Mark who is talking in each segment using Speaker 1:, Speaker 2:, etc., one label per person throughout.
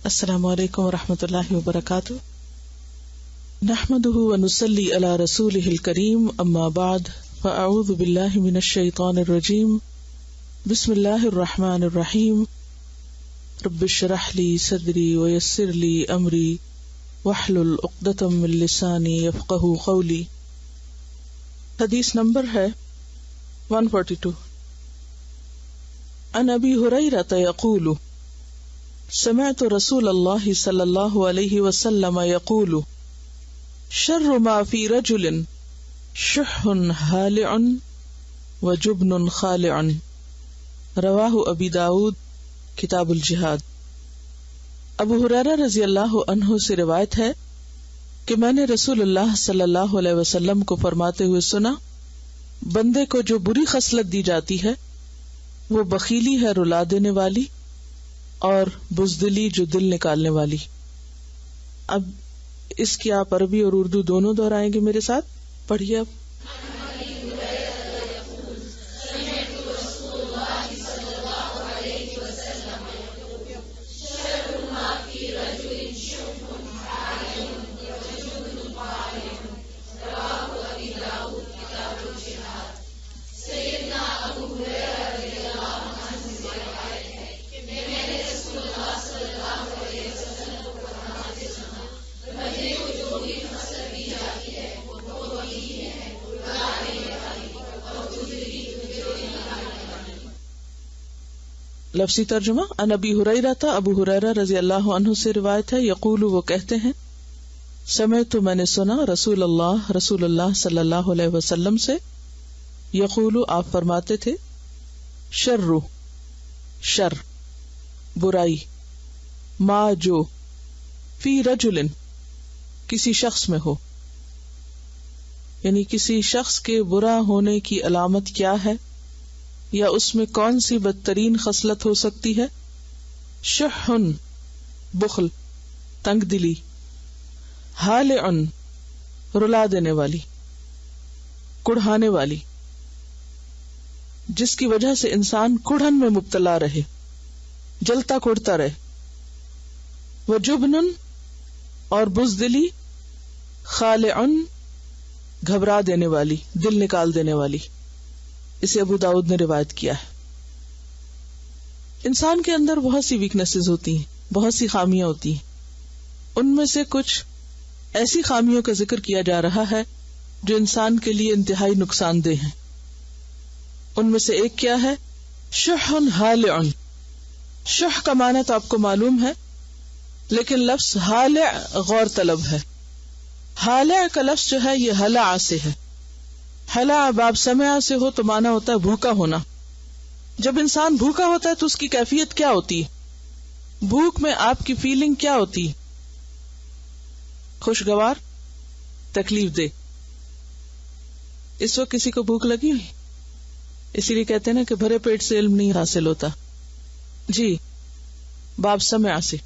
Speaker 1: السلام علیکم ورحمۃ اللہ وبرکاتہ. نحمده ونصلی علی رسوله الکریم اما بعد فاعوذ باللہ من الشیطان الرجیم بسم اللہ الرحمن الرحیم رب اشرح لی صدری ویسر لی امری واحلل عقدۃ من لسانی یفقہوا قولی. حدیث نمبر ہے 142. عن ابی ہریرہ یقول سمعت رسول اللہ صلی اللہ علیہ وسلم یقول شر ما فی رجل شح ہالع وجبن خالع. رواہ ابی داود کتاب الجہاد. ابو ہریرہ رضی اللہ عنہ سے روایت ہے کہ میں نے رسول اللہ صلی اللہ علیہ وسلم کو فرماتے ہوئے سنا، بندے کو جو بری خصلت دی جاتی ہے وہ بخیلی ہے رلا دینے والی، اور بزدلی جو دل نکالنے والی. اب اس کی آپ عربی اور اردو دونوں دہرائیں گے میرے ساتھ. پڑھیے اب. لفظی ترجمہ. عن ابی ہریرہ ابو ہریرہ رضی اللہ عنہ سے روایت ہے، یقول وہ کہتے ہیں، سمعت میں نے سنا رسول اللہ صلی اللہ علیہ وسلم سے، یقول آپ فرماتے تھے، شر برائی، ما جو، فی رجل کسی شخص میں ہو، یعنی کسی شخص کے برا ہونے کی علامت کیا ہے یا اس میں کون سی بدترین خصلت ہو سکتی ہے. شح بخل، تنگ دلی، ہالع رلا دینے والی، کڑھانے والی، جس کی وجہ سے انسان کڑھن میں مبتلا رہے، جلتا کڑتا رہے. وجبن اور بزدلی، خالع گھبرا دینے والی، دل نکال دینے والی. اسے ابو داؤد نے روایت کیا ہے. انسان کے اندر بہت سی ویکنیسز ہوتی ہیں، بہت سی خامیاں ہوتی ہیں. ان میں سے کچھ ایسی خامیوں کا ذکر کیا جا رہا ہے جو انسان کے لیے انتہائی نقصان دہ ہیں. ان میں سے ایک کیا ہے؟ شح ہالع. شح کا معنی تو آپ کو معلوم ہے، لیکن لفظ ہالع غور طلب ہے. ہالع کا لفظ جو ہے یہ ہلع سے ہے. ہلا باب سمع سے ہو تو مانا ہوتا ہے بھوکا ہونا. جب انسان بھوکا ہوتا ہے تو اس کی کیفیت کیا ہوتی ہے؟ بھوک میں آپ کی فیلنگ کیا ہوتی؟ خوشگوار، تکلیف دہ. اس وقت کسی کو بھوک لگی ہوئی، اسی لیے کہتے ہیں نا کہ بھرے پیٹ سے علم نہیں حاصل ہوتا. جی، باب سمع سے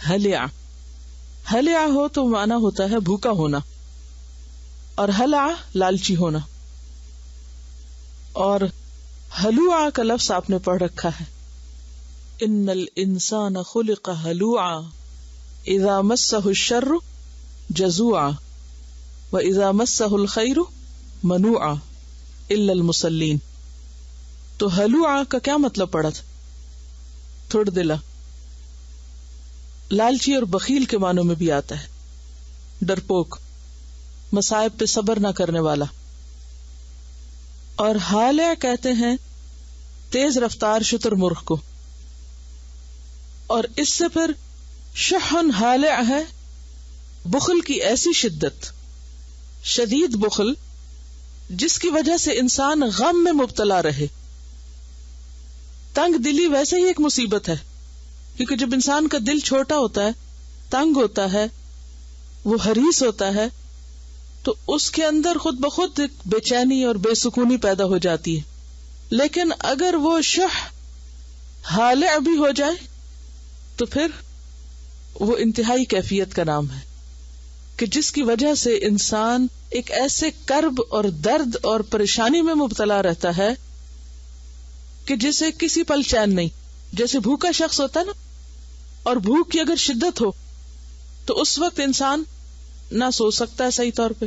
Speaker 1: ہلیا ہو تو مانا ہوتا ہے بھوکا ہونا، اور ہلع لالچی ہونا. اور ہلوعا کا لفظ آپ نے پڑھ رکھا ہے، ان الانسان خلق ہلوعا اذا مسہ الشر جزوعا واذا مسہ الخیر منوعا الا المصلین. تو ہلوعا کا کیا مطلب پڑا تھا؟ تھوڑ دلا، لالچی اور بخیل کے معنوں میں بھی آتا ہے. ڈرپوک، مصائب پہ صبر نہ کرنے والا. اور ہالع کہتے ہیں تیز رفتار شتر مرغ کو. اور اس سے پھر شح ہالع ہے بخل کی ایسی شدت، شدید بخل جس کی وجہ سے انسان غم میں مبتلا رہے. تنگ دلی ویسے ہی ایک مصیبت ہے، کیونکہ جب انسان کا دل چھوٹا ہوتا ہے، تنگ ہوتا ہے، وہ حریص ہوتا ہے، تو اس کے اندر خود بخود بے چینی اور بے سکونی پیدا ہو جاتی ہے. لیکن اگر وہ شح ہالع بھی ہو جائے تو پھر وہ انتہائی کیفیت کا نام ہے کہ جس کی وجہ سے انسان ایک ایسے کرب اور درد اور پریشانی میں مبتلا رہتا ہے کہ جسے کسی پل چین نہیں. جیسے بھوکا شخص ہوتا ہے نا، اور بھوک کی اگر شدت ہو تو اس وقت انسان نہ سو سکتا ہے صحیح طور پہ،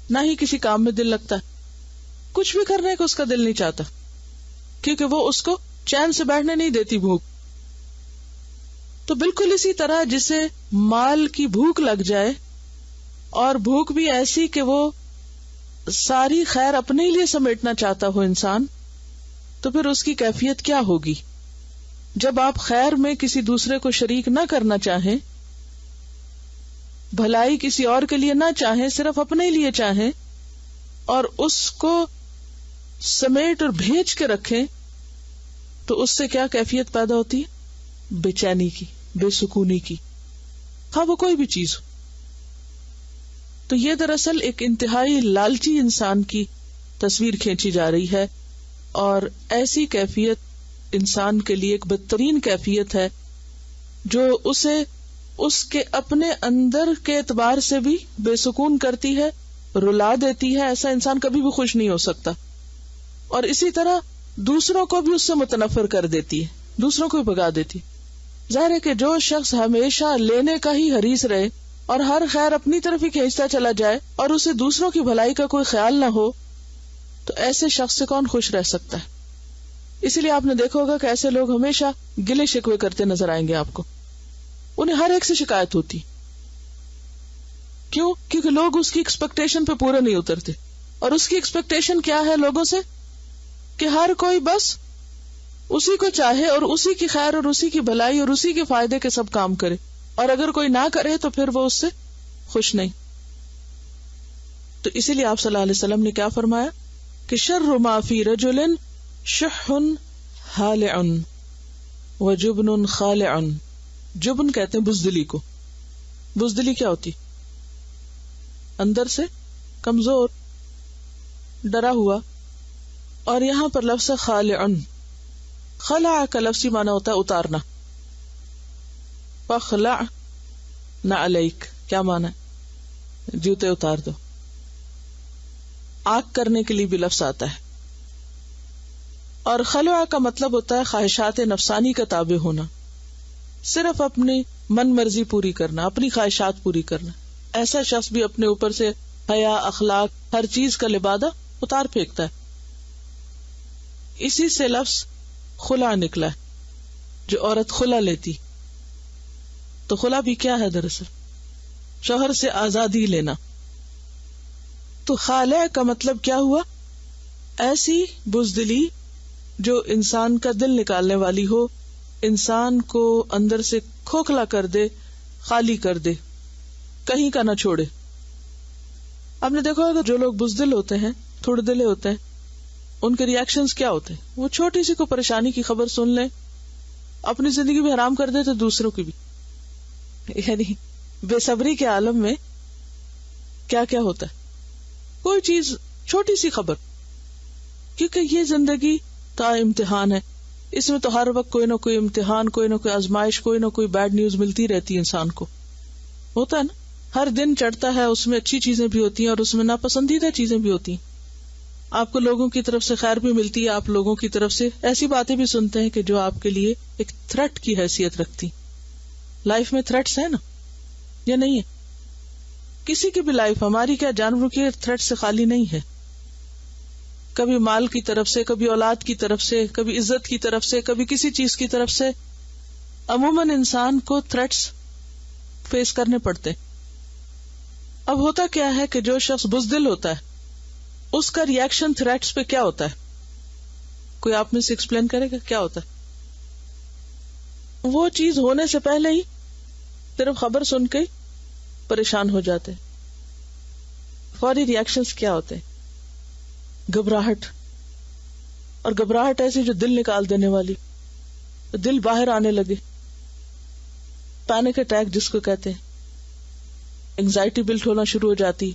Speaker 1: نہ ہی کسی کام میں دل لگتا ہے، کچھ بھی کرنے کو اس کا دل نہیں چاہتا، کیونکہ وہ اس کو چین سے بیٹھنے نہیں دیتی بھوک. تو بالکل اسی طرح جسے مال کی بھوک لگ جائے، اور بھوک بھی ایسی کہ وہ ساری خیر اپنے لیے سمیٹنا چاہتا ہو انسان، تو پھر اس کی کیفیت کیا ہوگی؟ جب آپ خیر میں کسی دوسرے کو شریک نہ کرنا چاہیں، بھلائی کسی اور کے لیے نہ چاہیں، صرف اپنے لیے چاہیں، اور اس کو سمیٹ اور بھیج کے رکھیں، تو اس سے کیا کیفیت پیدا ہوتی ہے؟ بے چینی کی، بے سکونی کی، ہاں وہ کوئی بھی چیز ہو. تو یہ دراصل ایک انتہائی لالچی انسان کی تصویر کھینچی جا رہی ہے، اور ایسی کیفیت انسان کے لیے ایک بدترین کیفیت ہے جو اسے اس کے اپنے اندر کے اعتبار سے بھی بے سکون کرتی ہے، رلا دیتی ہے. ایسا انسان کبھی بھی خوش نہیں ہو سکتا، اور اسی طرح دوسروں کو بھی اس سے متنفر کر دیتی ہے، دوسروں کو بھی بھگا دیتی. ظاہر ہے کہ جو شخص ہمیشہ لینے کا ہی حریص رہے اور ہر خیر اپنی طرف ہی کھینچتا چلا جائے اور اسے دوسروں کی بھلائی کا کوئی خیال نہ ہو، تو ایسے شخص سے کون خوش رہ سکتا ہے؟ اسی لیے آپ نے دیکھا ہوگا کہ ایسے لوگ ہمیشہ گلے شکوے کرتے نظر آئیں گے آپ کو. انہیں ہر ایک سے شکایت ہوتی. کیوں؟ کیونکہ لوگ اس کی ایکسپیکٹیشن پہ پورا نہیں اترتے. اور اس کی ایکسپیکٹیشن کیا ہے لوگوں سے؟ کہ ہر کوئی بس اسی کو چاہے اور اسی کی خیر اور اسی کی بھلائی اور اسی کے فائدے کے سب کام کرے، اور اگر کوئی نہ کرے تو پھر وہ اس سے خوش نہیں. تو اسی لیے آپ صلی اللہ علیہ وسلم نے کیا فرمایا کہ شر ما فی رجل شح ہالع وجبن خالع. جبن کہتے ہیں بزدلی کو. بزدلی کیا ہوتی؟ اندر سے کمزور، ڈرا ہوا. اور یہاں پر لفظ خالع، خلع کا لفظی معنی ہوتا ہے اتارنا. فخلع نعلیک، کیا معنی ہے؟ جوتے اتار دو. آگ کرنے کے لیے بھی لفظ آتا ہے. اور خلع کا مطلب ہوتا ہے خواہشات نفسانی کا تابع ہونا، صرف اپنی من مرضی پوری کرنا، اپنی خواہشات پوری کرنا. ایسا شخص بھی اپنے اوپر سے حیا، اخلاق، ہر چیز کا لبادہ اتار پھینکتا ہے. اسی سے لفظ خلع نکلا ہے، جو عورت خلع لیتی. تو خلع بھی کیا ہے؟ دراصل شوہر سے آزادی لینا. تو خالع کا مطلب کیا ہوا؟ ایسی بزدلی جو انسان کا دل نکالنے والی ہو، انسان کو اندر سے کھوکھلا کر دے، خالی کر دے، کہیں کا نہ چھوڑے. آپ نے دیکھا ہوگا جو لوگ بزدل ہوتے ہیں، تھوڑے دلے ہوتے ہیں، ان کے ریئیکشنز کیا ہوتے ہیں؟ وہ چھوٹی سی کو پریشانی کی خبر سن لیں، اپنی زندگی بھی حرام کر دے تو دوسروں کی بھی. یعنی بے صبری کے عالم میں کیا کیا ہوتا ہے؟ کوئی چیز، چھوٹی سی خبر، کیونکہ یہ زندگی تا امتحان ہے، اس میں تو ہر وقت کوئی نہ کوئی امتحان، کوئی نہ کوئی آزمائش، کوئی نہ کوئی بیڈ نیوز ملتی رہتی ہے. انسان کو ہوتا ہے نا، ہر دن چڑھتا ہے، اس میں اچھی چیزیں بھی ہوتی ہیں اور اس میں ناپسندیدہ چیزیں بھی ہوتی ہیں. آپ کو لوگوں کی طرف سے خیر بھی ملتی ہے، آپ لوگوں کی طرف سے ایسی باتیں بھی سنتے ہیں کہ جو آپ کے لیے ایک تھریٹ کی حیثیت رکھتی. لائف میں تھریٹس ہیں نا، یا نہیں ہے؟ کسی کی بھی لائف، ہماری کیا، جانوروں کی تھریٹ سے خالی نہیں ہے. کبھی مال کی طرف سے، کبھی اولاد کی طرف سے، کبھی عزت کی طرف سے، کبھی کسی چیز کی طرف سے. عموماً انسان کو تھریٹس فیس کرنے پڑتے. اب ہوتا کیا ہے کہ جو شخص بزدل ہوتا ہے اس کا ریئیکشن تھریٹس پہ کیا ہوتا ہے؟ کوئی آپ میں سے ایکسپلین کرے گا کیا ہوتا ہے؟ وہ چیز ہونے سے پہلے ہی صرف خبر سن کے پریشان ہو جاتے. فوری ریئیکشنز کیا ہوتے ہیں؟ گھبراہٹ. اور گھبراہٹ ایسی جو دل نکال دینے والی، دل باہر آنے لگے. پینک اٹیک جس کو کہتے ہیں، اینگزائٹی بلٹ ہونا شروع ہو جاتی.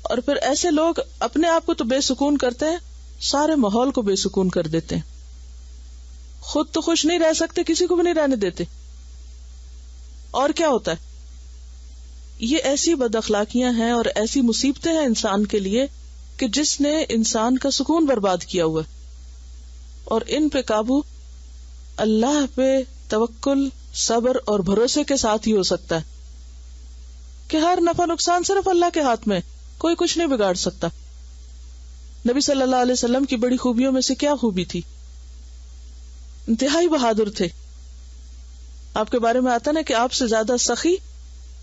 Speaker 1: اور پھر ایسے لوگ اپنے آپ کو تو بے سکون کرتے ہیں، سارے ماحول کو بے سکون کر دیتے ہیں. خود تو خوش نہیں رہ سکتے، کسی کو بھی نہیں رہنے دیتے. اور کیا ہوتا ہے؟ یہ ایسی بد اخلاقیاں ہیں اور ایسی مصیبتیں ہیں انسان کے لیے کہ جس نے انسان کا سکون برباد کیا ہوا ہے. اور ان پہ قابو، اللہ پہ توکل صبر اور بھروسے کے ساتھ ہی ہو سکتا ہے کہ ہر نفع نقصان صرف اللہ کے ہاتھ میں، کوئی کچھ نہیں بگاڑ سکتا. نبی صلی اللہ علیہ وسلم کی بڑی خوبیوں میں سے کیا خوبی تھی؟ انتہائی بہادر تھے. آپ کے بارے میں آتا نا کہ آپ سے زیادہ سخی،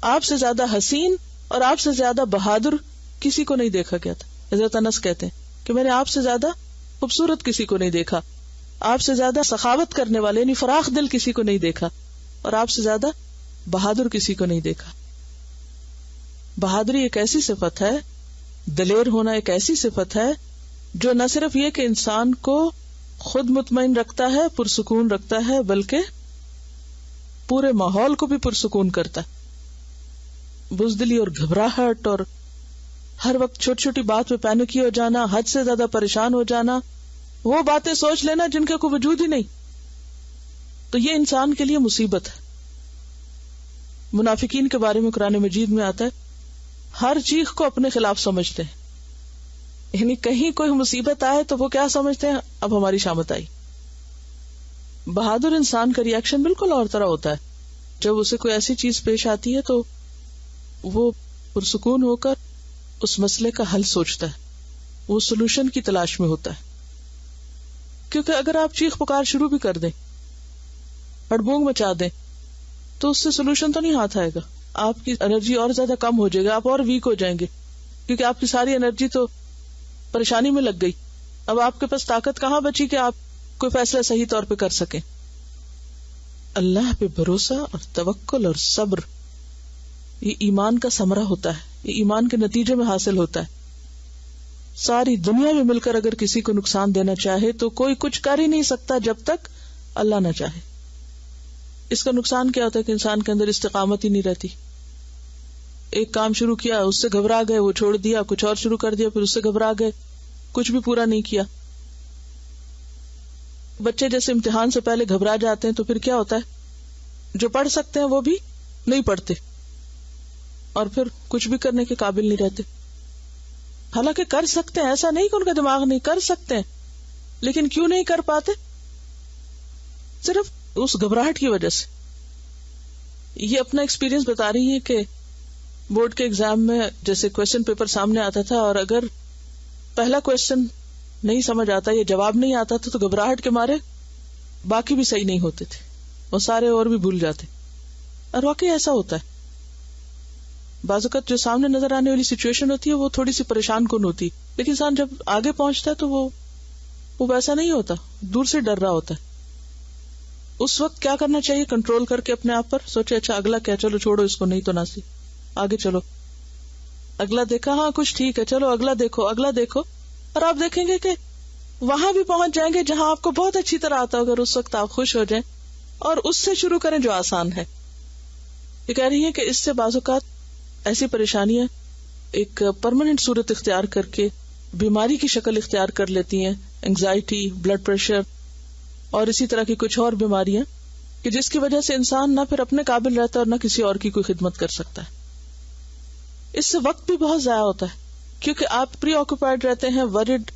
Speaker 1: آپ سے زیادہ حسین اور آپ سے زیادہ بہادر کسی کو نہیں دیکھا گیا تھا. حضرت انس کہتے ہیں کہ میں نے آپ سے زیادہ خوبصورت کسی کو نہیں دیکھا، آپ سے زیادہ سخاوت کرنے والے یعنی فراخ دل کسی کو نہیں دیکھا، اور آپ سے زیادہ بہادر کسی کو نہیں دیکھا. بہادری ایک ایسی صفت ہے، دلیر ہونا ایک ایسی صفت ہے جو نہ صرف یہ کہ انسان کو خود مطمئن رکھتا ہے، پرسکون رکھتا ہے، بلکہ پورے ماحول کو بھی پرسکون کرتا ہے. بزدلی اور گھبراہٹ اور ہر وقت چھوٹی چھوٹی بات پہ پینکی ہو جانا، حد سے زیادہ پریشان ہو جانا، وہ باتیں سوچ لینا جن کا کوئی وجود ہی نہیں، تو یہ انسان کے لیے مصیبت ہے. منافقین کے بارے میں قرآن مجید میں آتا ہے ہر چیز کو اپنے خلاف سمجھتے ہیں، یعنی کہیں کوئی مصیبت آئے تو وہ کیا سمجھتے ہیں، اب ہماری شامت آئی. بہادر انسان کا ری ایکشن بالکل اور طرح ہوتا ہے. جب اسے کوئی ایسی چیز پیش آتی ہے تو وہ پرسکون ہو کر اس مسئلے کا حل سوچتا ہے، وہ سولوشن کی تلاش میں ہوتا ہے. کیونکہ اگر آپ چیخ پکار شروع بھی کر دیں، ہڑبونگ مچا دیں، تو اس سے سولوشن تو نہیں ہاتھ آئے گا. آپ کی انرجی اور زیادہ کم ہو جائے گا، آپ اور ویک ہو جائیں گے، کیونکہ آپ کی ساری انرجی تو پریشانی میں لگ گئی. اب آپ کے پاس طاقت کہاں بچی کہ آپ کوئی فیصلہ صحیح طور پہ کر سکیں. اللہ پہ بھروسہ اور توکل اور صبر یہ ایمان کا ثمرہ ہوتا ہے، یہ ایمان کے نتیجے میں حاصل ہوتا ہے. ساری دنیا میں مل کر اگر کسی کو نقصان دینا چاہے تو کوئی کچھ کر ہی نہیں سکتا جب تک اللہ نہ چاہے. اس کا نقصان کیا ہوتا ہے کہ انسان کے اندر استقامت ہی نہیں رہتی. ایک کام شروع کیا، اس سے گھبرا گئے، وہ چھوڑ دیا، کچھ اور شروع کر دیا، پھر اس سے گھبرا گئے، کچھ بھی پورا نہیں کیا. بچے جیسے امتحان سے پہلے گھبرا جاتے ہیں تو پھر کیا ہوتا ہے، جو پڑھ سکتے ہیں وہ بھی نہیں پڑھتے اور پھر کچھ بھی کرنے کے قابل نہیں رہتے. حالانکہ کر سکتے ہیں، ایسا نہیں کہ ان کا دماغ نہیں، کر سکتے ہیں، لیکن کیوں نہیں کر پاتے؟ صرف اس گھبراہٹ کی وجہ سے. یہ اپنا ایکسپیرینس بتا رہی ہے کہ بورڈ کے ایگزام میں جیسے کوشچن پیپر سامنے آتا تھا اور اگر پہلا کوشچن نہیں سمجھ آتا یا جواب نہیں آتا تھا تو گھبراہٹ کے مارے باقی بھی صحیح نہیں ہوتے تھے اور سارے اور بھی بھول جاتے. اور واقعی ایسا ہوتا ہے. بعض اوقات جو سامنے نظر آنے والی سچویشن ہوتی ہے وہ تھوڑی سی پریشان کن ہوتی، لیکن انسان جب آگے پہنچتا ہے تو وہ ویسا نہیں ہوتا، دور سے ڈر رہا ہوتا ہے. اس وقت کیا کرنا چاہیے؟ کنٹرول کر کے اپنے آپ پر سوچے اچھا اگلا کیا، چلو چھوڑو اس کو، نہیں تو ناسی، آگے چلو. اگلا دیکھا، ہاں کچھ ٹھیک ہے، چلو اگلا دیکھو، اگلا دیکھو، اور آپ دیکھیں گے کہ وہاں بھی پہنچ جائیں گے جہاں آپ کو بہت اچھی طرح آتا ہوگا. اس وقت آپ خوش ہو جائیں اور اس سے شروع کریں جو آسان ہے. یہ کہہ رہی ہے کہ اس سے بعض اوقات ایسی پریشانیاں ایک پرماننٹ صورت اختیار کر کے بیماری کی شکل اختیار کر لیتی ہیں، انگزائٹی، بلڈ پریشر اور اسی طرح کی کچھ اور بیماریاں، کہ جس کی وجہ سے انسان نہ پھر اپنے قابل رہتا اور نہ کسی اور کی کوئی خدمت کر سکتا ہے. اس سے وقت بھی بہت ضائع ہوتا ہے کیونکہ آپ پری آکوپائڈ رہتے ہیں، ورڈ،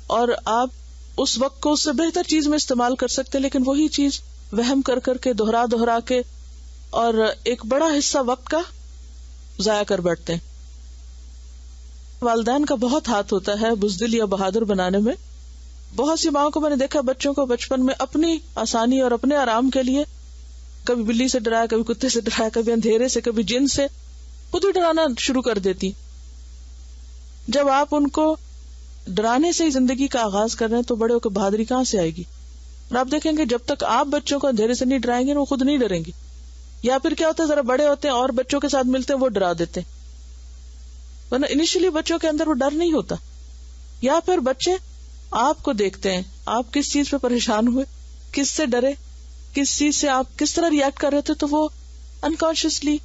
Speaker 1: اور آپ اس وقت کو اس سے بہتر چیز میں استعمال کر سکتے، لیکن وہی چیز وہم کر کر کے دہرا کے اور ایک بڑا حصہ وقت کا ضائع کر بیٹھتے ہیں. والدین کا بہت ہاتھ ہوتا ہے بزدل یا بہادر بنانے میں. بہت سی ماں کو میں نے دیکھا بچوں کو بچپن میں اپنی آسانی اور اپنے آرام کے لیے کبھی بلی سے ڈرایا، کبھی کتے سے ڈرایا، کبھی اندھیرے سے، کبھی جن سے، خود ہی ڈرانا شروع کر دیتی. جب آپ ان کو ڈرانے سے ہی زندگی کا آغاز کر رہے ہیں تو بڑے ہو کے بہادری کہاں سے آئے گی؟ اور آپ دیکھیں گے جب تک آپ بچوں کو اندھیرے سے نہیں ڈرائیں گے وہ خود نہیں ڈریں گے. یا پھر کیا ہوتا ہے، ذرا بڑے ہوتے ہیں اور بچوں کے ساتھ ملتے ہیں وہ ڈرا دیتے ہیں، ورنہ انیشلی بچوں کے اندر وہ ڈر نہیں ہوتا. یا پھر بچے آپ کو دیکھتے ہیں، آپ کس چیز پہ پریشان ہوئے، کس سے ڈرے، کس چیز سے آپ کس طرح ریئیکٹ کر رہے تھے، تو وہ انکانشیسلی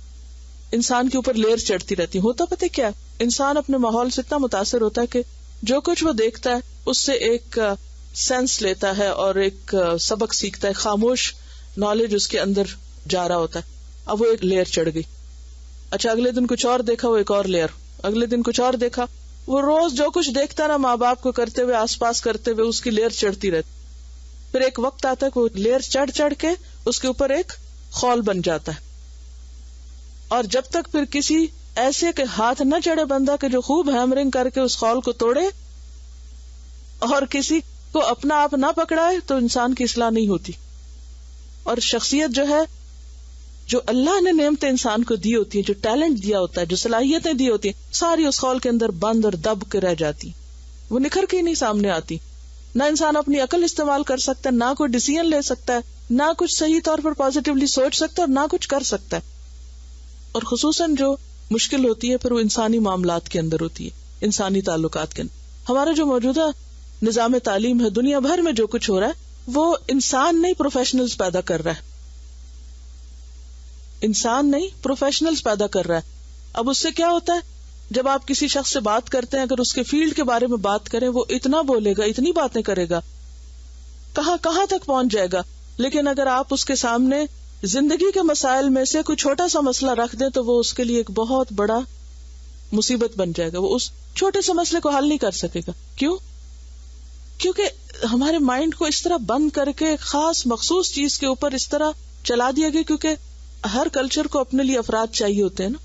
Speaker 1: انسان کے اوپر لیئر چڑھتی رہتی. ہوتا پتہ کیا، انسان اپنے ماحول سے اتنا متاثر ہوتا ہے کہ جو کچھ وہ دیکھتا ہے اس سے ایک سینس لیتا ہے اور ایک سبق سیکھتا ہے. خاموش نالج اس کے اندر جا رہا ہوتا ہے. اب وہ ایک لیئر چڑھ گئی. اچھا اگلے دن کچھ اور دیکھا، وہ ایک اور لیئر، اگلے دن کچھ اور دیکھا. وہ روز جو کچھ دیکھتا نا ماں باپ کو کرتے ہوئے، آس پاس کرتے ہوئے، اس کی لیئر چڑھتی رہتی. پھر ایک وقت آتا ہے کہ وہ لیئر چڑھ کے اس کے اوپر ایک خول بن جاتا ہے. اور جب تک پھر کسی ایسے کہ ہاتھ نہ چڑھے بندہ کہ جو خوب ہیمرنگ کر کے اس خول کو توڑے اور کسی کو اپنا آپ نہ پکڑائے تو انسان کی اصلاح نہیں ہوتی. اور شخصیت جو ہے، جو اللہ نے نعمتیں انسان کو دی ہوتی ہیں، جو ٹیلنٹ دیا ہوتا ہے، جو صلاحیتیں دی ہوتی ہیں، ساری اس خول کے اندر بند اور دب کے رہ جاتی، وہ نکھر کے ہی نہیں سامنے آتی. نہ انسان اپنی عقل استعمال کر سکتا ہے، نہ کوئی ڈیسیژن لے سکتا ہے، نہ کچھ صحیح طور پر پازیٹیولی سوچ سکتا ہے، اور نہ کچھ کر سکتا ہے. اور خصوصاً جو مشکل ہوتی ہے پھر وہ انسانی معاملات کے اندر ہوتی ہے، انسانی تعلقات کے اندر. ہمارا جو موجودہ نظام تعلیم ہے، دنیا بھر میں جو کچھ ہو رہا ہے، وہ انسان نہیں پروفیشنلز پیدا کر رہا ہے، انسان نہیں پروفیشنلز پیدا کر رہا ہے. اب اس سے کیا ہوتا ہے، جب آپ کسی شخص سے بات کرتے ہیں، اگر اس کے فیلڈ کے بارے میں بات کریں، وہ اتنا بولے گا، اتنی باتیں کرے گا، کہاں تک پہنچ جائے گا. لیکن اگر آپ اس کے سامنے زندگی کے مسائل میں سے کوئی چھوٹا سا مسئلہ رکھ دیں تو وہ اس کے لیے ایک بہت بڑا مصیبت بن جائے گا. وہ اس چھوٹے سے مسئلے کو حل نہیں کر سکے گا. کیوں؟ کیونکہ ہمارے مائنڈ کو اس طرح بند کر کے خاص مخصوص چیز کے اوپر اس طرح چلا دیا گیا، کیونکہ ہر کلچر کو اپنے لیے افراد چاہیے ہوتے ہیں نا.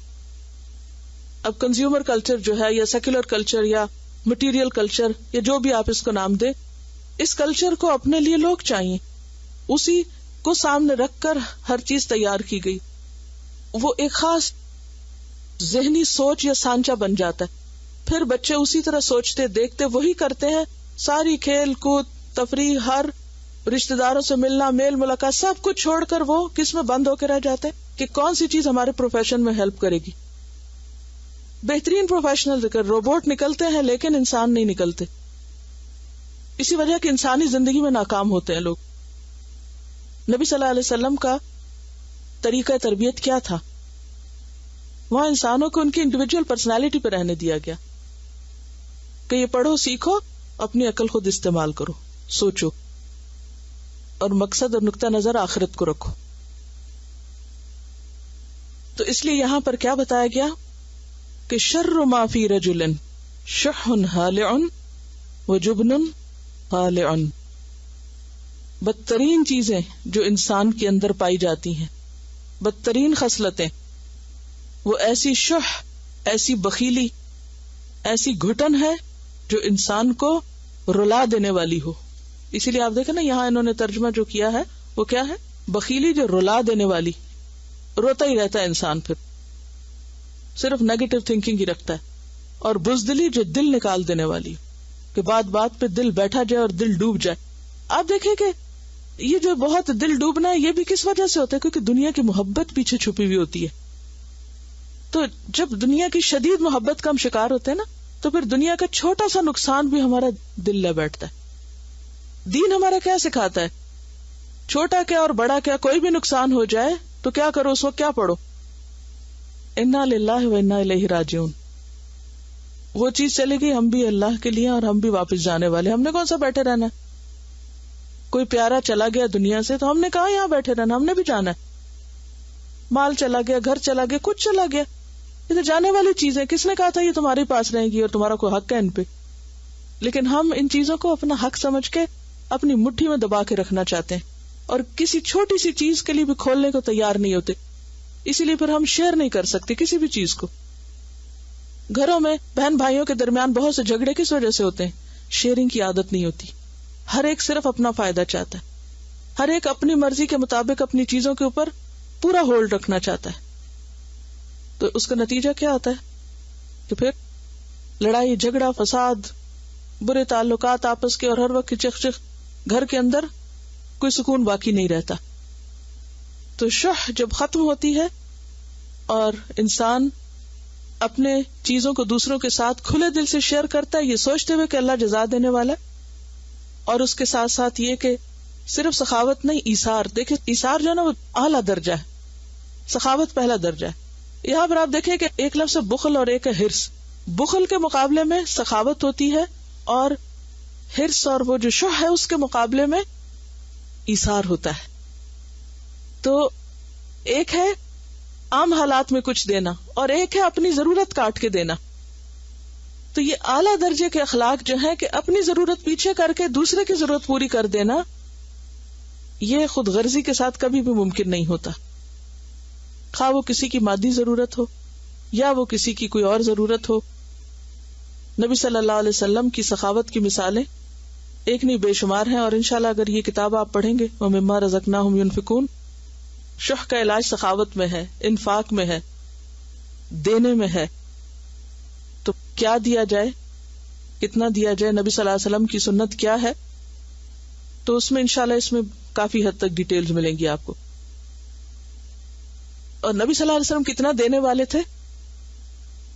Speaker 1: اب کنزیومر کلچر جو ہے، یا سیکولر کلچر، یا مٹیریل کلچر، یا جو بھی آپ اس کو نام دیں، اس کلچر کو اپنے لیے لوگ چاہیے، اسی کو سامنے رکھ کر ہر چیز تیار کی گئی. وہ ایک خاص ذہنی سوچ یا سانچہ بن جاتا ہے. پھر بچے اسی طرح سوچتے دیکھتے وہی کرتے ہیں. ساری کھیل کود تفریح، ہر رشتہ داروں سے ملنا، میل ملاقات، سب کچھ چھوڑ کر وہ کس میں بند ہو کے رہ جاتے ہیں کہ کون سی چیز ہمارے پروفیشن میں ہیلپ کرے گی. بہترین پروفیشنل روبوٹ نکلتے ہیں لیکن انسان نہیں نکلتے. اسی وجہ کہ انسانی زندگی میں ناکام ہوتے ہیں لوگ. نبی صلی اللہ علیہ وسلم کا طریقہ تربیت کیا تھا؟ وہاں انسانوں کو ان کی انڈیویجول پرسنالٹی پہ رہنے دیا گیا کہ یہ پڑھو، سیکھو، اپنی عقل خود استعمال کرو، سوچو، اور مقصد اور نقطہ نظر آخرت کو رکھو. تو اس لیے یہاں پر کیا بتایا گیا کہ شر ما فی رجل شح ہالع وجبن خالع. بدترین چیزیں جو انسان کے اندر پائی جاتی ہیں، بدترین خصلتیں، وہ ایسی شح، ایسی بخیلی، ایسی گھٹن ہے جو انسان کو رلا دینے والی ہو. اسی لیے آپ دیکھیں نا، یہاں انہوں نے ترجمہ جو کیا ہے وہ کیا ہے؟ بخیلی جو رلا دینے والی. روتا ہی رہتا ہے انسان، پھر صرف نیگیٹو تھنکنگ ہی رکھتا ہے. اور بزدلی جو دل نکال دینے والی، کہ بات بات پہ دل بیٹھا جائے اور دل ڈوب جائے. آپ دیکھیں کہ یہ جو بہت دل ڈوبنا ہے، یہ بھی کس وجہ سے ہوتا ہے؟ کیونکہ دنیا کی محبت پیچھے چھپی ہوئی ہوتی ہے. تو جب دنیا کی شدید محبت کا ہم شکار ہوتے ہیں نا، تو پھر دنیا کا چھوٹا سا نقصان بھی ہمارا دل لے بیٹھتا ہے. دین ہمارا کیا سکھاتا ہے؟ چھوٹا کیا اور بڑا کیا، کوئی بھی نقصان ہو جائے تو کیا کرو، اس وقت کیا پڑھو؟ انا للہ و انا الیہ راجعون. وہ چیز چلے گئی، ہم بھی اللہ کے لیے اور ہم بھی واپس جانے والے. ہم نے کون سا بیٹھے رہنا ہے؟ کوئی پیارا چلا گیا دنیا سے تو ہم نے کہا یہاں بیٹھے رہنا، ہم نے بھی جانا ہے. مال چلا گیا، گھر چلا گیا، کچھ چلا گیا، یہ تو جانے والی چیزیں. کس نے کہا تھا یہ تمہارے پاس رہیں گی اور تمہارا کوئی حق ہے ان پہ؟ لیکن ہم ان چیزوں کو اپنا حق سمجھ کے اپنی مٹھی میں دبا کے رکھنا چاہتے ہیں، اور کسی چھوٹی سی چیز کے لیے بھی کھولنے کو تیار نہیں ہوتے. اسی لیے پھر ہم شیئر نہیں کر سکتے کسی بھی چیز کو. گھروں میں بہن بھائیوں کے درمیان بہت سے جھگڑے کس وجہ سے ہوتے ہیں؟ شیئرنگ کی عادت نہیں ہوتی. ہر ایک صرف اپنا فائدہ چاہتا ہے، ہر ایک اپنی مرضی کے مطابق اپنی چیزوں کے اوپر پورا ہولڈ رکھنا چاہتا ہے. تو اس کا نتیجہ کیا ہوتا ہے کہ پھر لڑائی جھگڑا، فساد، برے تعلقات آپس کے، اور ہر وقت چخ چخ، گھر کے اندر کوئی سکون باقی نہیں رہتا. تو شح جب ختم ہوتی ہے اور انسان اپنے چیزوں کو دوسروں کے ساتھ کھلے دل سے شیئر کرتا ہے، یہ سوچتے ہوئے کہ اللہ جزا دینے والا ہے، اور اس کے ساتھ ساتھ یہ کہ صرف سخاوت نہیں، ایثار. دیکھیں ایثار جو ہے نا وہ اعلیٰ درجہ ہے، سخاوت پہلا درجہ ہے. یہاں پر آپ دیکھیں کہ ایک لفظ ہے بخل اور ایک ہے ہرس. بخل کے مقابلے میں سخاوت ہوتی ہے، اور ہرس اور وہ جو شح ہے اس کے مقابلے میں ایثار ہوتا ہے. تو ایک ہے عام حالات میں کچھ دینا، اور ایک ہے اپنی ضرورت کاٹ کے دینا. تو یہ اعلیٰ درجے کے اخلاق جو ہے کہ اپنی ضرورت پیچھے کر کے دوسرے کی ضرورت پوری کر دینا، یہ خود غرضی کے ساتھ کبھی بھی ممکن نہیں ہوتا. خواہ وہ کسی کی مادی ضرورت ہو یا وہ کسی کی کوئی اور ضرورت ہو. نبی صلی اللہ علیہ وسلم کی سخاوت کی مثالیں ایک نہیں بے شمار ہیں، اور انشاءاللہ اگر یہ کتاب آپ پڑھیں گے وَمِمَّا رَزَقْنَاهُمْ يُنْفِقُونَ، شح کا علاج سخاوت میں ہے، انفاق میں ہے، دینے میں ہے. تو کیا دیا جائے، کتنا دیا جائے، نبی صلی اللہ علیہ وسلم کی سنت کیا ہے، تو اس میں انشاءاللہ اس میں کافی حد تک ڈیٹیلز ملیں گی آپ کو. اور نبی صلی اللہ علیہ وسلم کتنا دینے والے تھے.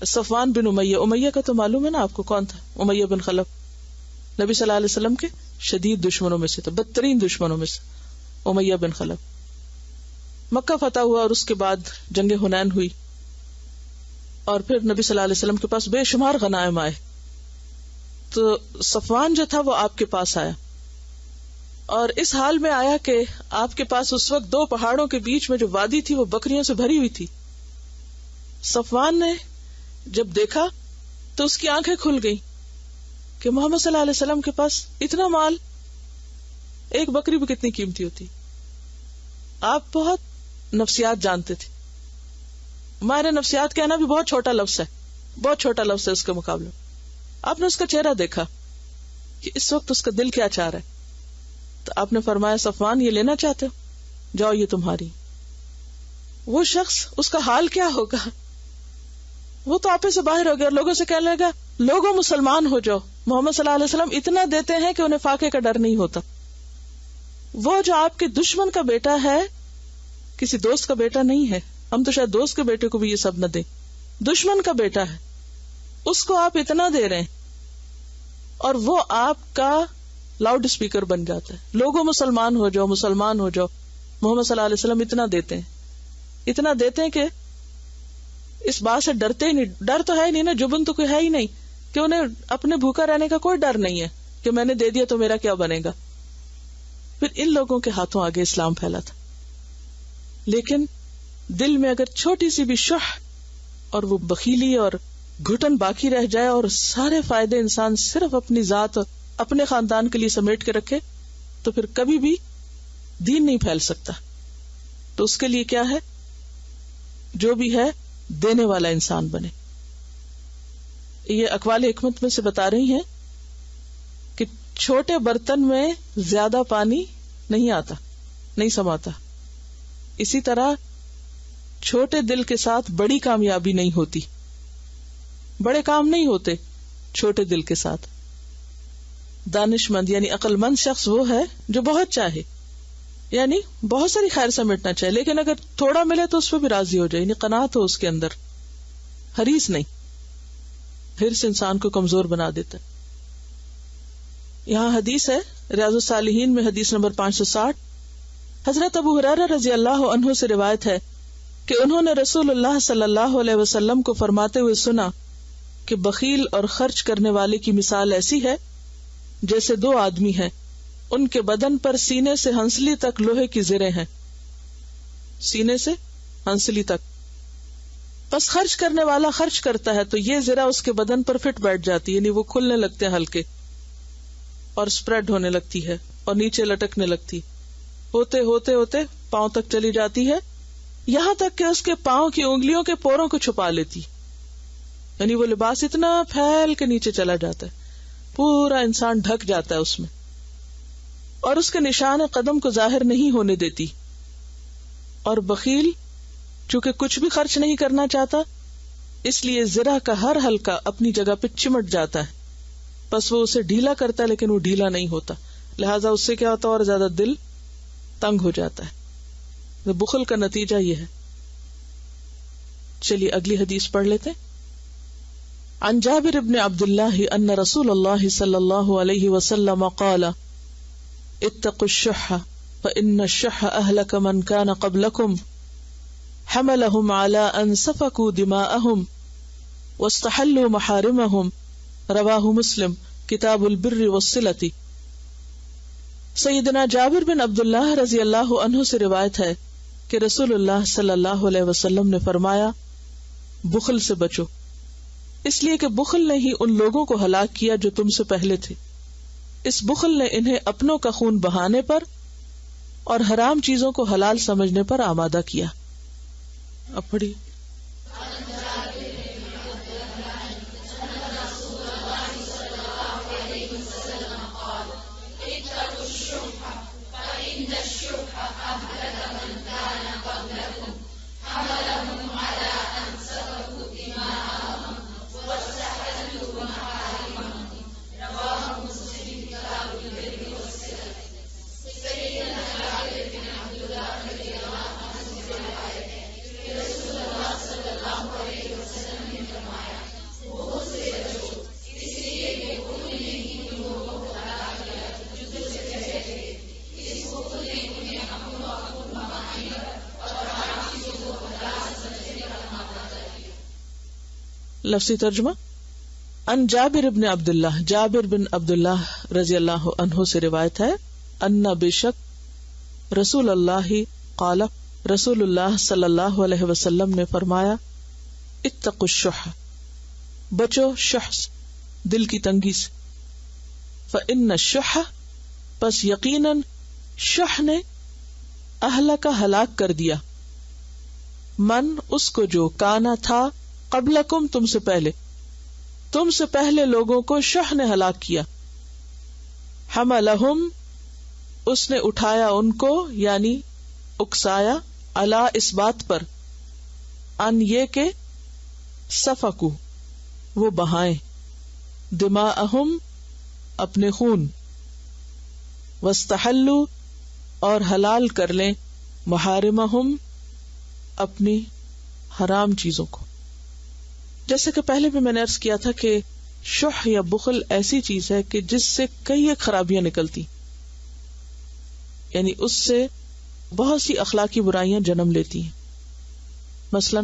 Speaker 1: صفوان بن امیہ کا تو معلوم ہے نا آپ کو کون تھا، امیہ بن خلف، نبی صلی اللہ علیہ وسلم کے شدید دشمنوں میں سے تھا، بدترین دشمنوں میں سے امیہ بن خلف. مکہ فتح ہوا اور اس کے بعد جنگ حنین ہوئی، اور پھر نبی صلی اللہ علیہ وسلم کے پاس بے شمار غنائم آئے. تو صفوان جو تھا وہ آپ کے پاس آیا، اور اس حال میں آیا کہ آپ کے پاس اس وقت دو پہاڑوں کے بیچ میں جو وادی تھی وہ بکریوں سے بھری ہوئی تھی. صفوان نے جب دیکھا تو اس کی آنکھیں کھل گئی کہ محمد صلی اللہ علیہ وسلم کے پاس اتنا مال، ایک بکری بھی کتنی قیمتی ہوتی. آپ بہت نفسیات جانتے تھے. ہمارے نفسیات کہنا بھی بہت چھوٹا لفظ ہے، بہت چھوٹا لفظ ہے اس کے مقابلے. آپ نے اس کا چہرہ دیکھا کہ اس وقت اس کا دل کیا چاہ رہا ہے. تو آپ نے فرمایا صفوان یہ لینا چاہتے ہو، جاؤ یہ تمہاری. وہ شخص اس کا حال کیا ہوگا، وہ تو آپے سے باہر ہو گیا اور لوگوں سے کہنے لگا لوگوں مسلمان ہو جاؤ. محمد صلی اللہ علیہ وسلم اتنا دیتے ہیں کہ انہیں فاقے کا ڈر نہیں ہوتا. وہ جو آپ کے دشمن کا بیٹا ہے، کسی دوست کا بیٹا نہیں ہے، ہم تو شاید دوست کے بیٹے کو بھی یہ سب نہ دیں، دشمن کا بیٹا ہے، اس کو آپ اتنا دے رہے ہیں اور وہ آپ کا لاؤڈ اسپیکر بن جاتا ہے. لوگوں مسلمان ہو جاؤ، مسلمان ہو جاؤ. محمد صلی اللہ علیہ وسلم اتنا دیتے ہیں کہ اس بات سے ڈرتے ہی نہیں. ڈر تو ہے نہیں نا، جبن تو کوئی ہے ہی نہیں کہ انہیں اپنے بھوکا رہنے کا کوئی ڈر نہیں ہے کہ میں نے دے دیا تو میرا کیا بنے گا. پھر ان لوگوں کے ہاتھوں آگے اسلام پھیلا تھا. لیکن دل میں اگر چھوٹی سی بھی شح اور وہ بخیلی اور گھٹن باقی رہ جائے اور سارے فائدے انسان صرف اپنی ذات اور اپنے خاندان کے لیے سمیٹ کے رکھے تو پھر کبھی بھی دین نہیں پھیل سکتا. تو اس کے لیے کیا ہے، جو بھی ہے دینے والا انسان بنے. یہ اقوال حکمت میں سے بتا رہی ہیں کہ چھوٹے برتن میں زیادہ پانی نہیں آتا، نہیں سماتا. اسی طرح چھوٹے دل کے ساتھ بڑی کامیابی نہیں ہوتی، بڑے کام نہیں ہوتے چھوٹے دل کے ساتھ. دانش مند یعنی عقل مند شخص وہ ہے جو بہت چاہے، یعنی بہت ساری خیر سمیٹنا چاہے، لیکن اگر تھوڑا ملے تو اس پہ بھی راضی ہو جائے، یعنی قناعت ہو اس کے اندر، حریص نہیں. حرص انسان کو کمزور بنا دیتا ہے. یہاں حدیث ہے ریاض الصالحین میں حدیث نمبر 560، حضرت ابو ہریرہ رضی اللہ عنہ سے روایت ہے کہ انہوں نے رسول اللہ صلی اللہ علیہ وسلم کو فرماتے ہوئے سنا کہ بخیل اور خرچ کرنے والے کی مثال ایسی ہے جیسے دو آدمی ہیں، ان کے بدن پر سینے سے ہنسلی تک لوہے کی زریں ہیں، سینے سے ہنسلی تک. بس خرچ کرنے والا خرچ کرتا ہے تو یہ زرہ اس کے بدن پر فٹ بیٹھ جاتی ہے، یعنی وہ کھلنے لگتے ہیں ہلکے اور سپریڈ ہونے لگتی ہے اور نیچے لٹکنے لگتی، ہوتے ہوتے ہوتے پاؤں تک چلی جاتی ہے، یہاں تک کہ اس کے پاؤں کی انگلیوں کے پوروں کو چھپا لیتی. یعنی وہ لباس اتنا پھیل کے نیچے چلا جاتا ہے، پورا انسان ڈھک جاتا ہے اس میں، اور اس کے نشان قدم کو ظاہر نہیں ہونے دیتی. اور بخیل چونکہ کچھ بھی خرچ نہیں کرنا چاہتا، اس لیے زرہ کا ہر حلقہ اپنی جگہ پہ چمٹ جاتا ہے، بس وہ اسے ڈھیلا کرتا ہے لیکن وہ ڈھیلا نہیں ہوتا، لہٰذا اس سے کیا ہوتا ہے اور زیادہ دل تنگ ہو جاتا ہے. بخل کا نتیجہ یہ ہے. چلیے اگلی حدیث پڑھ لیتے. عن جابر بن عبد اللہ ان رسول اللہ صلی اللہ علیہ وسلم قال اتقوا الشح فإن الشح أهلك من كان قبلكم حملهم على أن سفكوا دماءهم واستحلوا محارمهم رواہ مسلم کتاب البر والصلة. سیدنا جابر بن عبداللہ رضی اللہ عنہ سے روایت ہے کہ رسول اللہ صلی اللہ علیہ وسلم نے فرمایا بخل سے بچو، اس لیے کہ بخل نے ہی ان لوگوں کو ہلاک کیا جو تم سے پہلے تھے. اس بخل نے انہیں اپنوں کا خون بہانے پر اور حرام چیزوں کو حلال سمجھنے پر آمادہ کیا. اب پڑھی. لفظی ترجمہ. ان جابر بن عبداللہ، جابر بن عبداللہ رضی اللہ عنہ سے روایت ہے، ان بے شک رسول اللہ قال، رسول اللہ صلی اللہ علیہ وسلم نے فرمایا، اتقوا الشح، بچو شح دل کی تنگی سے، فإن الشح، پس یقیناً شح نے اہلک ہلاک کر دیا، من اس کو جو کانا تھا قبلکم تم سے پہلے لوگوں کو شح نے ہلاک کیا، حملہم اس نے اٹھایا ان کو، یعنی اکسایا، علی اس بات پر، ان یہ کہ سفکو وہ بہائیں، دماءہم اپنے خون، واستحلوا اور حلال کر لیں، محارمہم اپنی حرام چیزوں کو. جیسے کہ پہلے بھی میں نے عرض کیا تھا کہ شح یا بخل ایسی چیز ہے کہ جس سے کئی ایک خرابیاں نکلتی، یعنی اس سے بہت سی اخلاقی برائیاں جنم لیتی ہیں. مثلا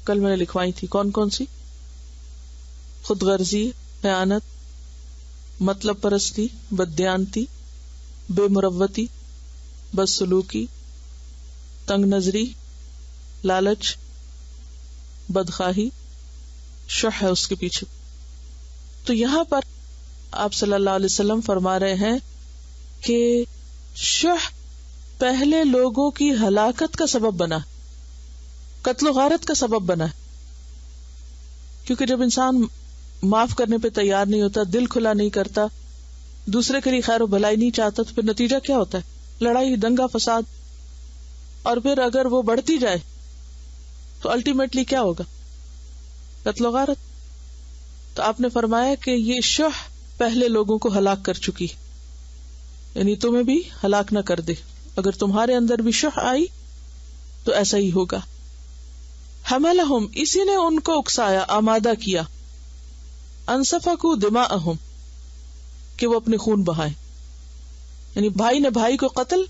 Speaker 1: کل میں نے لکھوائی تھی، کون کون سی؟ خود غرضی، خیانت، مطلب پرستی، بددیانتی، بے مروتی، بدسلوکی، تنگ نظری، لالچ، بدخواہی، شح ہے اس کے پیچھے. تو یہاں پر آپ صلی اللہ علیہ وسلم فرما رہے ہیں کہ شح پہلے لوگوں کی ہلاکت کا سبب بنا، قتل و غارت کا سبب بنا، کیونکہ جب انسان معاف کرنے پہ تیار نہیں ہوتا، دل کھلا نہیں کرتا، دوسرے کے لیے خیر و بھلائی نہیں چاہتا، تو پھر نتیجہ کیا ہوتا ہے؟ لڑائی، دنگا فساد. اور پھر اگر وہ بڑھتی جائے تو الٹیمیٹلی کیا ہوگا؟ قتل و غارت. تو آپ نے فرمایا کہ یہ شح پہلے لوگوں کو ہلاک کر چکی، یعنی تمہیں بھی ہلاک نہ کر دے. اگر تمہارے اندر بھی شح آئی تو ایسا ہی ہوگا. حملہم اسی نے ان کو اکسایا، آمادہ کیا، انسفکوا دماءہم کہ وہ اپنے خون بہائیں، یعنی بھائی نے بھائی کو قتل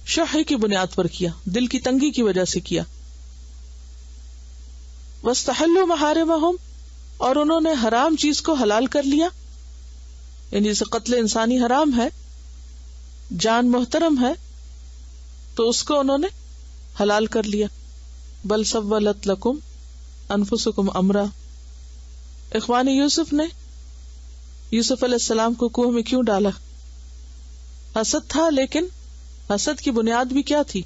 Speaker 1: شح کی بنیاد پر کیا، دل کی تنگی کی وجہ سے کیا. واستحلوا محارمہم اور انہوں نے حرام چیز کو حلال کر لیا، یعنی جیسے قتل انسانی حرام ہے، جان محترم ہے، تو اس کو انہوں نے حلال کر لیا. بل سولت لکم انفسکم امرا، اخوان یوسف نے یوسف علیہ السلام کو کنویں میں کیوں ڈالا؟ حسد تھا، لیکن حسد کی بنیاد بھی کیا تھی؟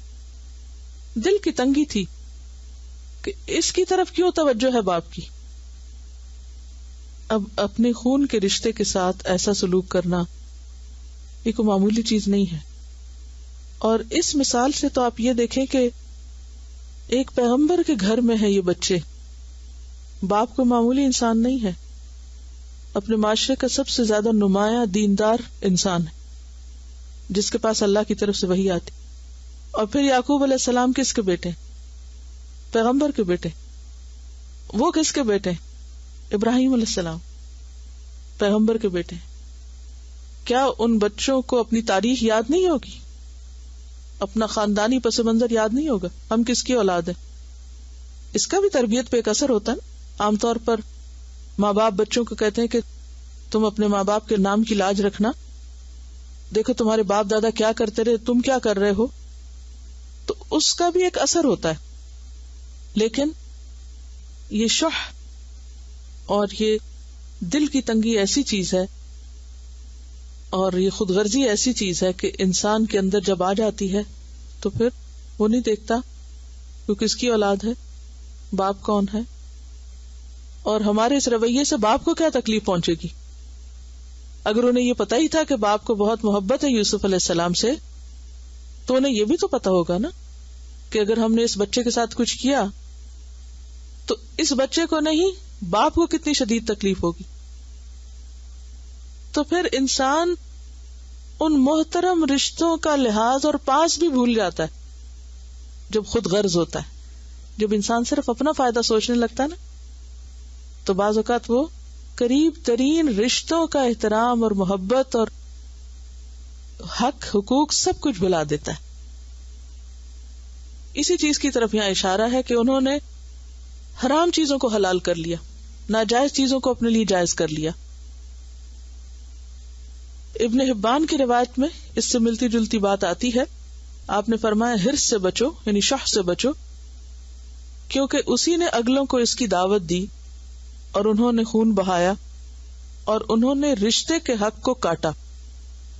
Speaker 1: دل کی تنگی تھی کہ اس کی طرف کیوں توجہ ہے باپ کی. اب اپنے خون کے رشتے کے ساتھ ایسا سلوک کرنا یہ کوئی معمولی چیز نہیں ہے. اور اس مثال سے تو آپ یہ دیکھیں کہ ایک پیغمبر کے گھر میں ہے یہ بچے، باپ کو معمولی انسان نہیں ہے، اپنے معاشرے کا سب سے زیادہ نمایاں دیندار انسان ہے جس کے پاس اللہ کی طرف سے وحی آتی. اور پھر یعقوب علیہ السلام کس کے بیٹے؟ پیغمبر کے بیٹے. وہ کس کے بیٹے؟ ابراہیم علیہ السلام، پیغمبر کے بیٹے. کیا ان بچوں کو اپنی تاریخ یاد نہیں ہوگی؟ اپنا خاندانی پس منظر یاد نہیں ہوگا؟ ہم کس کی اولاد ہیں؟ اس کا بھی تربیت پہ ایک اثر ہوتا ہے. عام طور پر ماں باپ بچوں کو کہتے ہیں کہ تم اپنے ماں باپ کے نام کی لاج رکھنا، دیکھو تمہارے باپ دادا کیا کرتے رہے، تم کیا کر رہے ہو. تو اس کا بھی ایک اثر ہوتا ہے. لیکن یہ شح اور یہ دل کی تنگی ایسی چیز ہے، اور یہ خود غرضی ایسی چیز ہے کہ انسان کے اندر جب آ جاتی ہے تو پھر وہ نہیں دیکھتا وہ کس کی اولاد ہے، باپ کون ہے، اور ہمارے اس رویے سے باپ کو کیا تکلیف پہنچے گی. اگر انہیں یہ پتا ہی تھا کہ باپ کو بہت محبت ہے یوسف علیہ السلام سے، تو انہیں یہ بھی تو پتا ہوگا نا کہ اگر ہم نے اس بچے کے ساتھ کچھ کیا تو اس بچے کو نہیں باپ کو کتنی شدید تکلیف ہوگی. تو پھر انسان ان محترم رشتوں کا لحاظ اور پاس بھی بھول جاتا ہے جب خود غرض ہوتا ہے. جب انسان صرف اپنا فائدہ سوچنے لگتا ہے نا، تو بعض اوقات وہ قریب ترین رشتوں کا احترام اور محبت اور حق حقوق سب کچھ بھلا دیتا ہے. اسی چیز کی طرف یہاں اشارہ ہے کہ انہوں نے حرام چیزوں کو حلال کر لیا، ناجائز چیزوں کو اپنے لیے جائز کر لیا. ابن حبان کی روایت میں اس سے ملتی جلتی بات آتی ہے. آپ نے فرمایا ہرس سے بچو، یعنی شح سے بچو، کیونکہ اسی نے اگلوں کو اس کی دعوت دی اور انہوں نے خون بہایا اور انہوں نے رشتے کے حق کو کاٹا.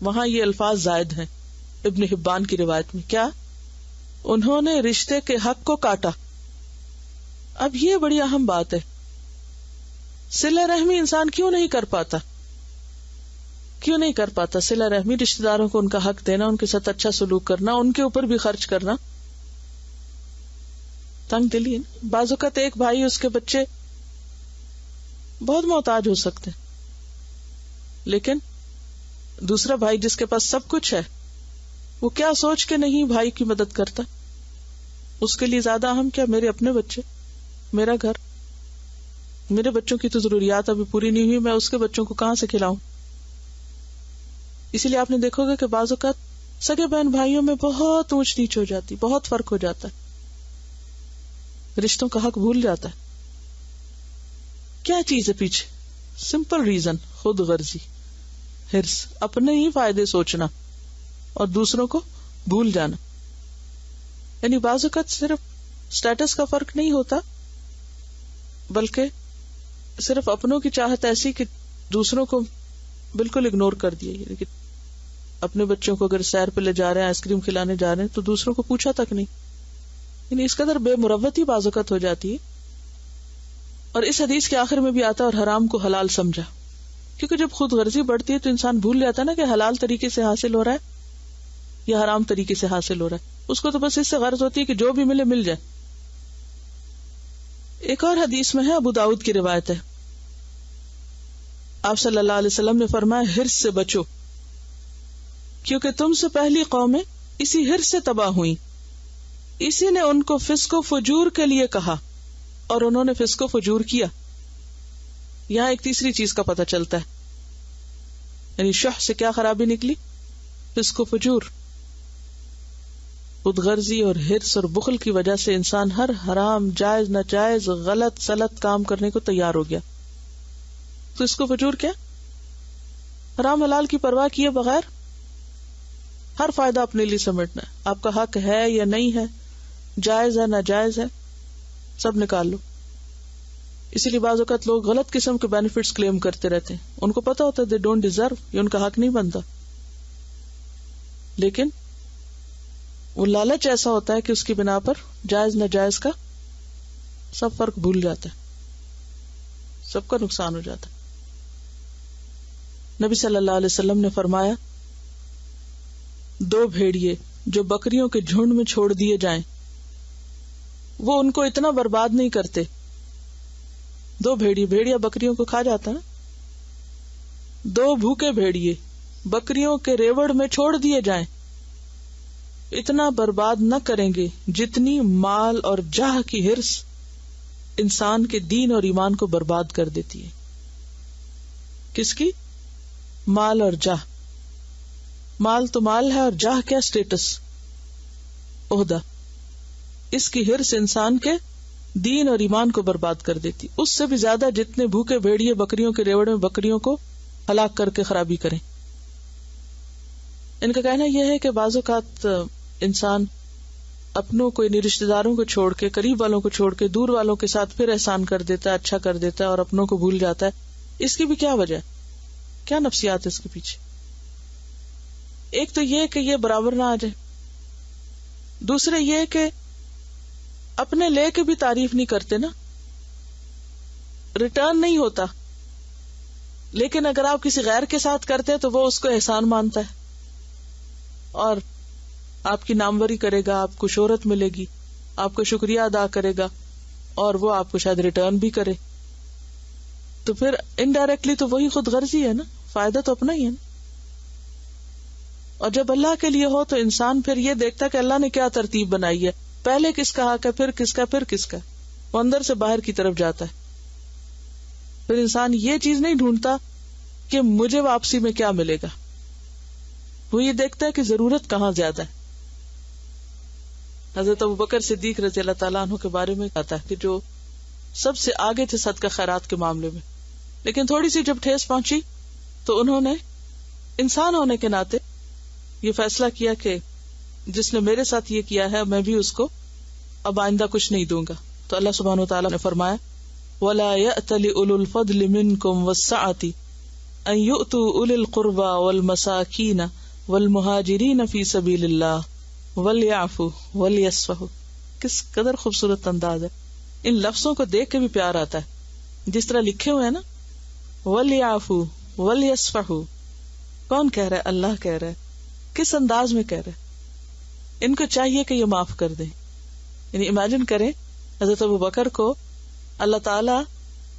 Speaker 1: وہاں یہ الفاظ زائد ہیں ابن حبان کی روایت میں. کیا؟ انہوں نے رشتے کے حق کو کاٹا. اب یہ بڑی اہم بات ہے. صلہ رحمی انسان کیوں نہیں کر پاتا؟ کیوں نہیں کر پاتا صلہ رحمی؟ رشتہ داروں کو ان کا حق دینا، ان کے ساتھ اچھا سلوک کرنا، ان کے اوپر بھی خرچ کرنا. تنگ دلی ہے. بعض اوقات ایک بھائی اس کے بچے بہت محتاج ہو سکتے ہیں، لیکن دوسرا بھائی جس کے پاس سب کچھ ہے وہ کیا سوچ کے نہیں بھائی کی مدد کرتا. اس کے لیے زیادہ اہم کیا؟ میرے اپنے بچے، میرا گھر، میرے بچوں کی تو ضروریات ابھی پوری نہیں ہوئی، میں اس کے بچوں کو کہاں سے کھلاؤں. اسی لیے آپ نے دیکھو گے کہ بعض اوقات سگے بہن بھائیوں میں بہت اونچ نیچ ہو جاتی، بہت فرق ہو جاتا ہے، رشتوں کا حق بھول جاتا ہے. کیا چیز ہے پیچھے؟ سمپل ریزن، خود غرضی، ہرس، اپنے ہی فائدے سوچنا اور دوسروں کو بھول جانا. یعنی بعض اوقات صرف سٹیٹس کا فرق نہیں ہوتا، بلکہ صرف اپنوں کی چاہت ایسی کہ دوسروں کو بالکل اگنور کر دیا. یعنی کہ اپنے بچوں کو اگر سیر پہ لے جا رہے ہیں، آئس کریم کھلانے جا رہے ہیں، تو دوسروں کو پوچھا تک نہیں. یعنی اس قدر بے مروتی بعض اوقات ہو جاتی ہے. اور اس حدیث کے آخر میں بھی آتا ہے اور حرام کو حلال سمجھا، کیونکہ جب خود غرضی بڑھتی ہے تو انسان بھول جاتا ہے نا کہ حلال طریقے سے حاصل ہو رہا ہے یا حرام طریقے سے حاصل ہو رہا ہے. اس کو تو بس اس سے غرض ہوتی ہے کہ جو بھی ملے مل جائے. ایک اور حدیث میں ہے، ابو داؤد کی روایت ہے، آپ صلی اللہ علیہ وسلم نے فرمایا ہرس سے بچو، کیونکہ تم سے پہلی قومیں اسی ہرس سے تباہ ہوئیں. اسی نے ان کو فسق و فجور کے لیے کہا اور انہوں نے فسق و فجور کیا. یہاں ایک تیسری چیز کا پتہ چلتا ہے، یعنی شح سے کیا خرابی نکلی؟ فسق و فجور. خود غرضی اور ہرس اور بخل کی وجہ سے انسان ہر حرام، جائز ناجائز، غلط سلط کام کرنے کو تیار ہو گیا. تو اس کو فجور کیا؟ حرام حلال کی پرواہ کیے بغیر ہر فائدہ اپنے لیے سمیٹنا ہے. آپ کا حق ہے یا نہیں ہے، جائز ہے ناجائز ہے، سب نکال لو. اسی لیے بعض اوقات لوگ غلط قسم کے بینیفٹس کلیم کرتے رہتے ہیں. ان کو پتا ہوتا ہے دے ڈونٹ ڈیزرو، یہ ان کا حق نہیں بنتا، لیکن وہ لالچ ایسا ہوتا ہے کہ اس کی بنا پر جائز ناجائز کا سب فرق بھول جاتا ہے، سب کا نقصان ہو جاتا ہے. نبی صلی اللہ علیہ وسلم نے فرمایا 2 بھیڑیے جو بکریوں کے جھنڈ میں چھوڑ دیے جائیں وہ ان کو اتنا برباد نہیں کرتے. 2 بھیڑیا بکریوں کو کھا جاتا نا. 2 بھوکے بھیڑیے بکریوں کے ریوڑ میں چھوڑ دیے جائیں اتنا برباد نہ کریں گے جتنی مال اور جاہ کی ہرس انسان کے دین اور ایمان کو برباد کر دیتی ہے. کس کی؟ مال اور جاہ. مال تو مال ہے اور جاہ کیا؟ اسٹیٹس، عہدہ. اس کی ہرس انسان کے دین اور ایمان کو برباد کر دیتی، اس سے بھی زیادہ جتنے بھوکے بھیڑیے بکریوں کے ریوڑ میں بکریوں کو ہلاک کر کے خرابی کریں. ان کا کہنا یہ ہے کہ بعض اوقات انسان اپنوں کو، یعنی رشتے داروں کو چھوڑ کے، قریب والوں کو چھوڑ کے دور والوں کے ساتھ پھر احسان کر دیتا ہے، اچھا کر دیتا ہے اور اپنوں کو بھول جاتا ہے. اس کی بھی کیا وجہ ہے؟ کیا نفسیات ہے اس کے پیچھے؟ ایک تو یہ کہ یہ برابر نہ آ جائے، دوسرے یہ کہ اپنے لے کے بھی تعریف نہیں کرتے نا, ریٹرن نہیں ہوتا. لیکن اگر آپ کسی غیر کے ساتھ کرتے ہیں تو وہ اس کو احسان مانتا ہے اور آپ کی ناموری کرے گا, آپ کو شہرت ملے گی, آپ کو شکریہ ادا کرے گا اور وہ آپ کو شاید ریٹرن بھی کرے. تو پھر انڈائریکٹلی تو وہی خود غرضی ہے نا, فائدہ تو اپنا ہی ہے نا. اور جب اللہ کے لیے ہو تو انسان پھر یہ دیکھتا کہ اللہ نے کیا ترتیب بنائی ہے, پہلے کس کا حق ہے, پھر کس کا, پھر کس کا. وہ اندر سے باہر کی طرف جاتا ہے. پھر انسان یہ چیز نہیں ڈھونڈتا کہ مجھے واپسی میں کیا ملے گا, وہ یہ دیکھتا ہے کہ ضرورت کہاں زیادہ ہے. حضرت ابوبکر صدیق رضی اللہ تعالیٰ عنہ کے بارے میں کہتا ہے کہ جو سب سے آگے تھے صدقہ خیرات کے معاملے میں, لیکن تھوڑی سی جب ٹھیس پہنچی تو انہوں نے انسان ہونے کے ناطے یہ فیصلہ کیا کہ جس نے میرے ساتھ یہ کیا ہے میں بھی اس کو اب آئندہ کچھ نہیں دوں گا. تو اللہ سبحانہ وتعالیٰ نے فرمایا وَلَا يَأْتَلِ أُولُو الْفَضْلِ مِنْكُمْ وَالسَّعَةِ أَنْ يُؤْتُوا أُولِي الْقُرْبَى وَالْمَسَاكِينَ وَالْمُهَاجِرِينَ فِي سَبِيلِ اللَّهِ وَلْيَعْفُوا وَلْيَصْفَحُوا. کس قدر خوبصورت انداز ہے, ان لفظوں کو دیکھ کے بھی پیار آتا ہے جس طرح لکھے ہوئے ہیں نا, وَلْيَعْفُوا وَلْيَصْفَحُوا. کون کہہ رہا ہے؟ اللہ کہہ رہا ہے. کس انداز میں کہہ رہے ہیں؟ ان کو چاہیے کہ یہ معاف کر دیں. یعنی امیجن کریں حضرت ابوبکر کو اللہ تعالیٰ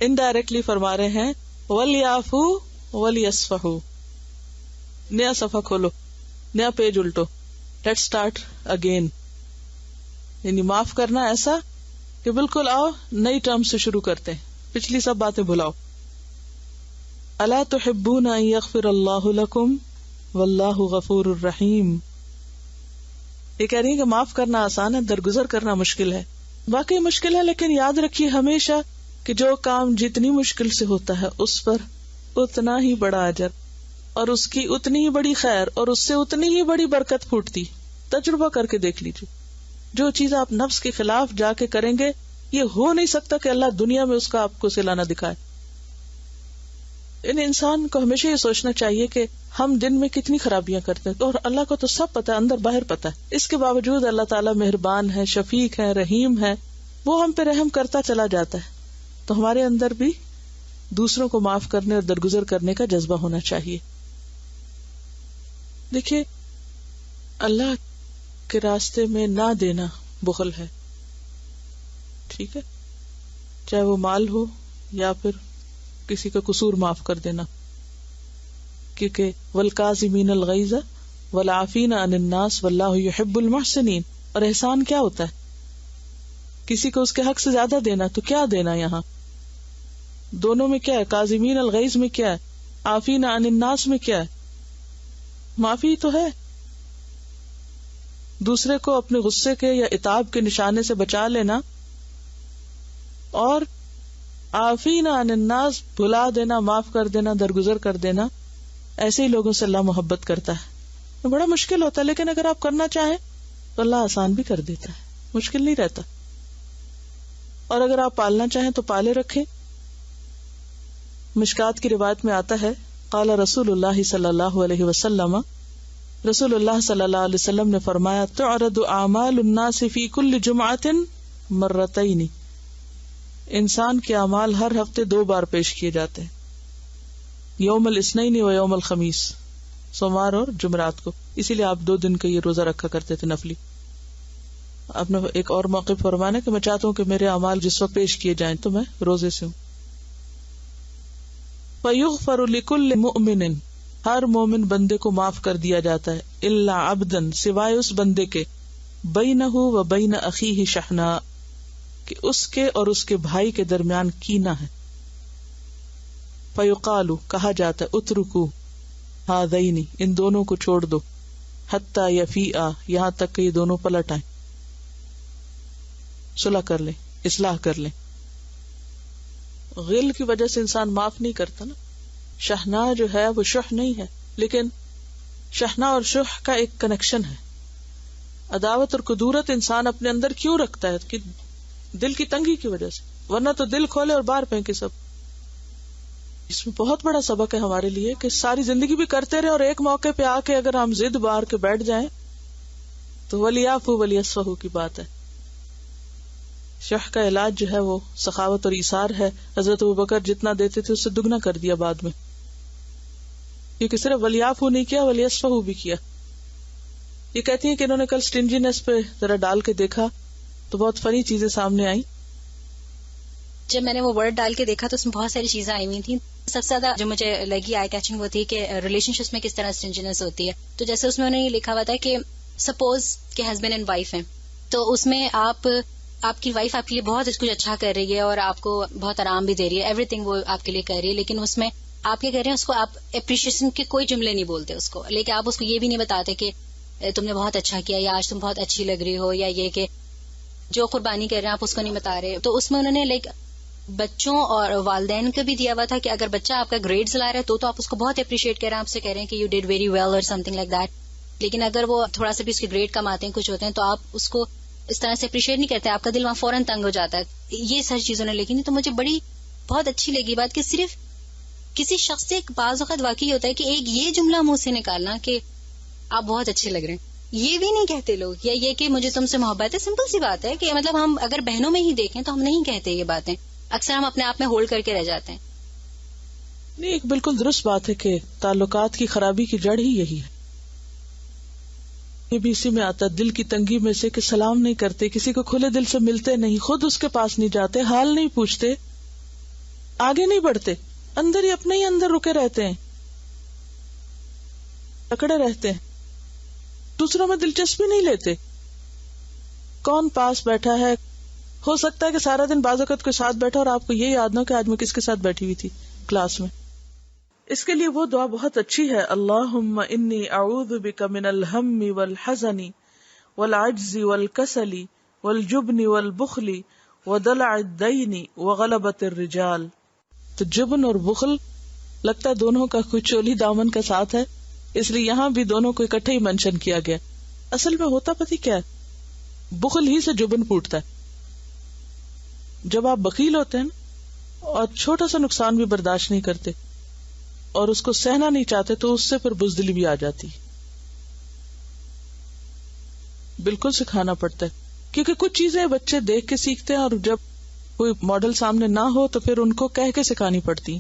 Speaker 1: انڈائریکٹلی فرما رہے ہیں وَلْيَعْفُوا وَلْيَصْفَحُوا. نیا صفحہ کھولو, نیا page Alto, let start again. یعنی معاف کرنا ایسا کہ بالکل آؤ نئی ٹرم سے شروع کرتے ہیں, پچھلی سب باتیں بھلاؤ. الا تحبون ان یغفر اللہ لکم واللہ غفور الرحیم. یہ کہہ رہی ہے کہ معاف کرنا آسان ہے, درگزر کرنا مشکل ہے. واقعی مشکل ہے, لیکن یاد رکھیے ہمیشہ کہ جو کام جتنی مشکل سے ہوتا ہے اس پر اتنا ہی بڑا اجر اور اس کی اتنی ہی بڑی خیر اور اس سے اتنی ہی بڑی برکت پھوٹتی. تجربہ کر کے دیکھ لیجیے, جو چیز آپ نفس کے خلاف جا کے کریں گے یہ ہو نہیں سکتا کہ اللہ دنیا میں اس کا آپ کو صلہ نہ دکھائے. ان انسان کو ہمیشہ یہ سوچنا چاہیے کہ ہم دن میں کتنی خرابیاں کرتے ہیں اور اللہ کو تو سب پتہ ہے, اندر باہر پتہ ہے. اس کے باوجود اللہ تعالیٰ مہربان ہے, شفیق ہے, رحیم ہے, وہ ہم پہ رحم کرتا چلا جاتا ہے. تو ہمارے اندر بھی دوسروں کو معاف کرنے اور درگزر کرنے کا جذبہ ہونا چاہیے. دیکھیے اللہ کے راستے میں نہ دینا بخل ہے, ٹھیک ہے, چاہے وہ مال ہو یا پھر کسی کا قصور معاف کر دینا. کیونکہ والکاظمین الغیظ والعافین عن الناس واللہ یحب المحسنین. اور احسان کیا ہوتا ہے؟ کسی کو اس کے حق سے زیادہ دینا. تو کیا دینا یہاں؟ دونوں میں کیا ہے؟ کاظمین الغیظ میں کیا ہے؟ عافین عن الناس میں کیا ہے؟ معافی تو ہے, دوسرے کو اپنے غصے کے یا عتاب کے نشانے سے بچا لینا. اور عافین عن الناس بھلا دینا, معاف کر دینا, درگزر کر دینا. ایسے ہی لوگوں سے اللہ محبت کرتا ہے. بڑا مشکل ہوتا ہے, لیکن اگر آپ کرنا چاہیں تو اللہ آسان بھی کر دیتا ہے, مشکل نہیں رہتا. اور اگر آپ پالنا چاہیں تو پالے رکھیں. مشکات کی روایت میں آتا ہے قال رسول اللہ صلی اللہ علیہ وسلم, رسول اللہ صلی اللہ علیہ وسلم نے فرمایا تعرض اعمال الناس فی کل جمعۃ مرتین. انسان کے اعمال ہر ہفتے 2 بار پیش کیے جاتے ہیں, یوم الاثنین و یوم الخمیس, سوموار اور جمعرات کو. اسی لیے آپ 2 دن کا یہ روزہ رکھا کرتے تھے نفلی. آپ نے ایک اور موقع فرمانا کہ میں چاہتا ہوں کہ میرے اعمال جس وقت پیش کیے جائیں تو میں روزے سے ہوں. فَيُغْفَرُ لِكُلِّ مُؤْمِنٍ, ہر مومن بندے کو معاف کر دیا جاتا ہے, الا عبدن, سوائے اس بندے کے, بینہ و بین اخیہ شحناء, کہ اس کے اور اس کے بھائی کے درمیان کینہ ہے. فَيُقَالُ, کہا جاتا ہے, اترکو ہذین, ان دونوں کو چھوڑ دو, حتی یفیئا, یہاں تک کہ یہ دونوں پلٹ آئیں, صلح کر لیں, اصلاح کر لیں. غل کی وجہ سے انسان معاف نہیں کرتا نا. شحنا جو ہے وہ شح نہیں ہے, لیکن شحنا اور شح کا ایک کنیکشن ہے. عداوت اور کدورت انسان اپنے اندر کیوں رکھتا ہے؟ کہ دل کی تنگی کی وجہ سے, ورنہ تو دل کھولے اور باہر پھینکے سب. اس میں بہت بڑا سبق ہے ہمارے لیے کہ ساری زندگی بھی کرتے رہے اور ایک موقع پہ آ کے اگر ہم ضد بار کے بیٹھ جائیں تو ولیعفو ولیصفحوا کی بات ہے. شح کا علاج جو ہے وہ سخاوت اور ایثار ہے. حضرت ابوبکر جتنا دیتے تھے اس سے دگنا کر دیا بعد میں، کیونکہ صرف ولیعفو نہیں کیا، ولیصفحوا بھی کیا. یہ کہتی ہیں کہ انہوں نے کل سٹنجینس پہ ذرا ڈال کے دیکھا تو بہت فنی چیزیں سامنے آئیں.
Speaker 2: جب میں نے وہ ورڈ ڈال کے دیکھا تو اس میں بہت ساری چیزیں آئی ہوئی تھیں. سب سے زیادہ جو مجھے لگی آئی کیچنگ وہ تھی کہ ریلیشن شپس میں کس طرح سٹنجینس ہوتی ہے. تو جیسے اس میں انہوں نے یہ لکھا ہوا تھا کہ سپوز کہ ہسبینڈ اینڈ وائف ہیں، تو اس میں آپ کی وائف آپ کے لیے بہت کچھ اچھا کر رہی ہے اور آپ کو بہت آرام بھی دے رہی ہے، ایوری تھنگ وہ آپ کے لیے کر رہی ہے، لیکن اس میں آپ کیا کر رہے ہیں، اس کو آپ اپریشیشن کے کوئی جملے نہیں بولتے اس کو، لیکن آپ اس کو یہ بھی نہیں بتاتے کہ تم نے بہت اچھا کیا، یا آج تم بہت اچھی لگ رہی ہو، یا یہ کہ جو قربانی کر رہے ہیں آپ اس کو نہیں بتا رہے. تو اس میں انہوں نے بچوں اور والدین کا بھی دیا ہوا تھا کہ اگر بچہ آپ کا گریڈز لا رہا ہے تو آپ اس کو بہت اپریشیٹ کر رہے ہیں، آپ سے کہہ رہے ہیں کہ یو ڈیڈ ویری ویل اور سم تھنگ لائک دیٹ. لیکن اگر وہ تھوڑا سا بھی اس کے گریڈ کم آتے ہیں، کچھ ہوتے ہیں، تو آپ اس کو اس طرح سے اپریشیٹ نہیں کرتے، آپ کا دل وہاں فوراً تنگ ہو جاتا ہے. یہ ساری چیزوں نے لکھی. تو مجھے بہت اچھی لگی بات کہ صرف کسی شخص سے بعض اوقات واقعی ہوتا ہے کہ ایک یہ جملہ منہ سے نکالنا کہ آپ بہت اچھے لگ رہے ہیں، یہ بھی نہیں کہتے لوگ. یا یہ کہ مجھے تم سے محبت ہے، سمپل سی بات ہے کہ مطلب ہم اگر بہنوں میں ہی دیکھیں تو ہم نہیں کہتے یہ باتیں، اکثر ہم اپنے آپ میں ہولڈ کر کے رہ جاتے ہیں.
Speaker 1: نہیں، ایک بالکل درست بات ہے کہ تعلقات کی خرابی کی جڑ ہی یہی ہے. یہ بھی اسی میں آتا ہے، دل کی تنگی میں سے کہ سلام نہیں کرتے، کسی کو کھلے دل سے ملتے نہیں، خود اس کے پاس نہیں جاتے، حال نہیں پوچھتے، آگے نہیں بڑھتے، اندر ہی اپنے ہی اندر رکے رہتے ہیں، اکڑے رہتے ہیں، دوسروں میں دلچسپی نہیں لیتے. کون پاس بیٹھا ہے، ہو سکتا ہے کہ سارا دن بعض اوقات کوئی ساتھ بیٹھا اور آپ کو یہ یاد نہ ہو کہ آج میں کس کے ساتھ بیٹھی ہوئی تھی کلاس میں. اس کے لیے وہ دعا بہت اچھی ہے، اللہم انی اعوذ بک من الہم والحزن والعجز والکسل والجبن والبخل ودلع الدین وغلبۃ الرجال. تو جبن اور بخل لگتا ہے دونوں کا کوئی چولی دامن کا ساتھ ہے، اس لیے یہاں بھی دونوں کو اکٹھے ہی منشن کیا گیا. اصل میں ہوتا پتہ کیا ہے، بخل ہی سے جبن پھوٹتا ہے. جب آپ بخیل ہوتے ہیں اور چھوٹا سا نقصان بھی برداشت نہیں کرتے اور اس کو سہنا نہیں چاہتے تو اس سے پھر بزدلی بھی آ جاتی. بالکل سکھانا پڑتا ہے، کیونکہ کچھ چیزیں بچے دیکھ کے سیکھتے ہیں اور جب کوئی ماڈل سامنے نہ ہو تو پھر ان کو کہہ کے سکھانی پڑتی.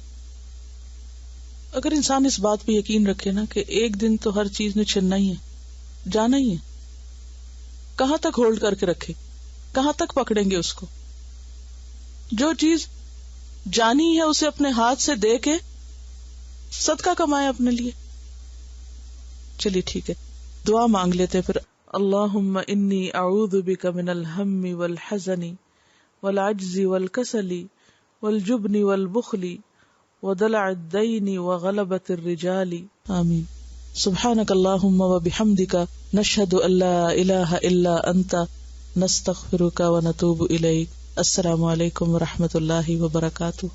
Speaker 1: اگر انسان اس بات پہ یقین رکھے نا کہ ایک دن تو ہر چیز نے چھننا ہی ہے، جانا ہی ہے، کہاں تک ہولڈ کر کے رکھے، کہاں تک پکڑیں گے اس کو. جو چیز جانی ہے اسے اپنے ہاتھ سے دے کے صدقہ کمائے اپنے لیے. چلیے ٹھیک ہے، دعا مانگ لیتے پھر. اللہم انی اعوذ بک من الہم والحزن والعجز والکسل والجبن والبخل ودلع الدین وغلبۃ الرجال. آمین. سبحانک اللہم وبحمدک نشہد ان لا الہ الا انت نستغفرک ونتوب الیک. السلام علیکم ورحمۃ اللہ وبرکاتہ.